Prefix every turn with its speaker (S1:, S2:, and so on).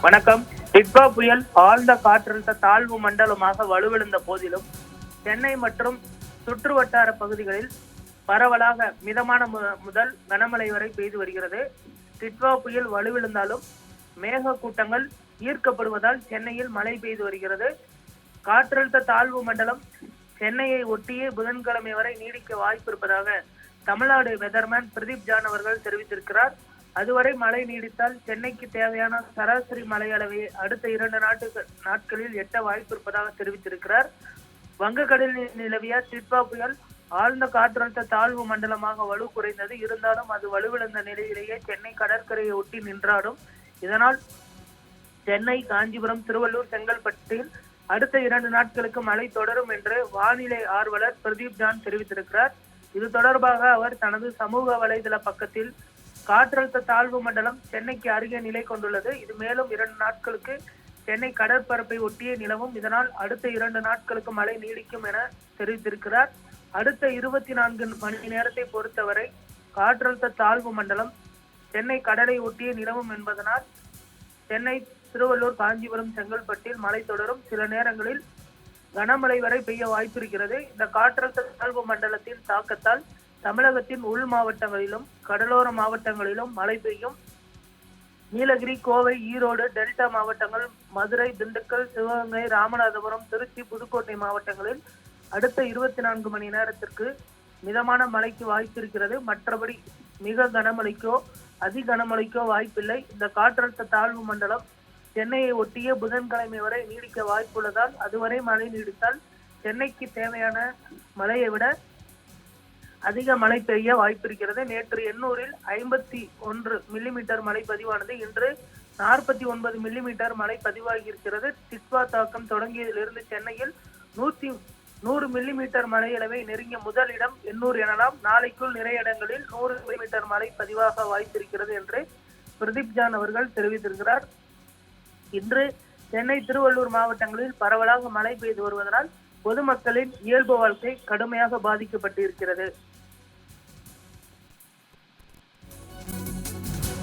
S1: வணக்கம். டிட்வா புயல் ஆழ்ந்த காற்றழுத்த தாழ்வு மண்டலமாக வலுவிழந்த போதிலும் சென்னை மற்றும் சுற்று வட்டார பகுதிகளில் பரவலாக மிதமான முதல் கனமழை வரை பெய்து வருகிறது. டிட்வா புயல் வலுவிழந்தாலும் மேக கூட்டங்கள் ஈர்க்கப்படுவதால் சென்னையில் மழை பெய்து வருகிறது. காற்றழுத்த தாழ்வு மண்டலம் சென்னையை ஒட்டியே புதன்கிழமை வரை நீடிக்க வாய்ப்பு இருப்பதாக தமிழ்நாடு வெதர்மேன் பிரதீப் ஜான் அவர்கள் தெரிவித்திருக்கிறார். அதுவரை மழை நீடித்தால் சென்னைக்கு தேவையான சராசரி மழை அளவை அடுத்த 2 நாட்களில் எட்ட வாய்ப்பு இருப்பதாக தெரிவித்திருக்கிறார். வங்கக்கடலில் நிலவிய டிட்வா புயல் ஆழ்ந்த காற்றழுத்த தாழ்வு மண்டலமாக வலு குறைந்தது. இருந்தாலும் அது வலுவிழந்த நிலையிலேயே சென்னை கடற்கரையை ஒட்டி நின்றாடும். இதனால் சென்னை, காஞ்சிபுரம், திருவள்ளூர், செங்கல்பட்டில் அடுத்த 2 நாட்களுக்கு மழை தொடரும் என்று வானிலை ஆர்வலர் பிரதீப் ஜான் தெரிவித்திருக்கிறார். இது தொடர்பாக அவர் தனது சமூக வலைதள பக்கத்தில் காற்றழுத்த தாழ்வு மண்டலம் சென்னைக்கு அருகே நிலை கொண்டுள்ளது. இது மேலும் 2 நாட்களுக்கு சென்னை கடற்பரப்பை ஒட்டியே நிலவும். இதனால் அடுத்த 2 நாட்களுக்கு மழை நீடிக்கும் என தெரிவித்திருக்கிறார். அடுத்த 24 மணி நேரத்தை பொறுத்தவரை காற்றழுத்த தாழ்வு மண்டலம் சென்னை கடலை ஒட்டியே நிலவும் என்பதனால் சென்னை, திருவள்ளூர், காஞ்சிபுரம், செங்கல்பட்டில் மழை தொடரும். சில நேரங்களில் கனமழை வரை பெய்ய வாய்ப்பு இருக்கிறது. இந்த காற்றழுத்த தாழ்வு மண்டலத்தின் தாக்கத்தால் தமிழகத்தின் உள் மாவட்டங்களிலும் கடலோர மாவட்டங்களிலும் மழை பெய்யும். நீலகிரி, கோவை, ஈரோடு, டெல்டா மாவட்டங்கள், மதுரை, திண்டுக்கல், சிவகங்கை, ராமநாதபுரம், திருச்சி, புதுக்கோட்டை மாவட்டங்களில் அடுத்த 24 மணி நேரத்திற்கு மிதமான மழைக்கு வாய்ப்பு இருக்கிறது. மற்றபடி மிக கனமழைக்கோ அதி கனமழைக்கோ வாய்ப்பில்லை. இந்த காற்றழுத்த தாழ்வு மண்டலம் சென்னையை ஒட்டிய புதன்கிழமை வரை நீடிக்க வாய்ப்புள்ளதால் அதுவரை மழை நீடித்தால் சென்னைக்கு தேவையான மழையை விட அதிக மழை பெய்ய வாய்ப்பு இருக்கிறது. நேற்று எண்ணூரில் 51 மில்லிமீட்டர் மழை பதிவானது. இன்று 49 மில்லிமீட்டர் மழை பதிவாகி இருக்கிறது. டிட்வா தாக்கம் தொடங்கியதிலிருந்து சென்னையில் 100 மில்லிமீட்டர் மழை அளவை நெருங்கிய முதலிடம் எண்ணூர் எனலாம். நாளைக்குள் நிறைய இடங்களில் 100 மில்லிமீட்டர் மழை பதிவாக வாய்ப்பிருக்கிறது என்று பிரதீப் ஜான் அவர்கள் தெரிவித்திருக்கிறார். இன்று சென்னை, திருவள்ளூர் மாவட்டங்களில் பரவலாக மழை பெய்து வருவதனால் பொதுமக்களின் இயல்பு வாழ்க்கை கடுமையாக பாதிக்கப்பட்டு இருக்கிறது.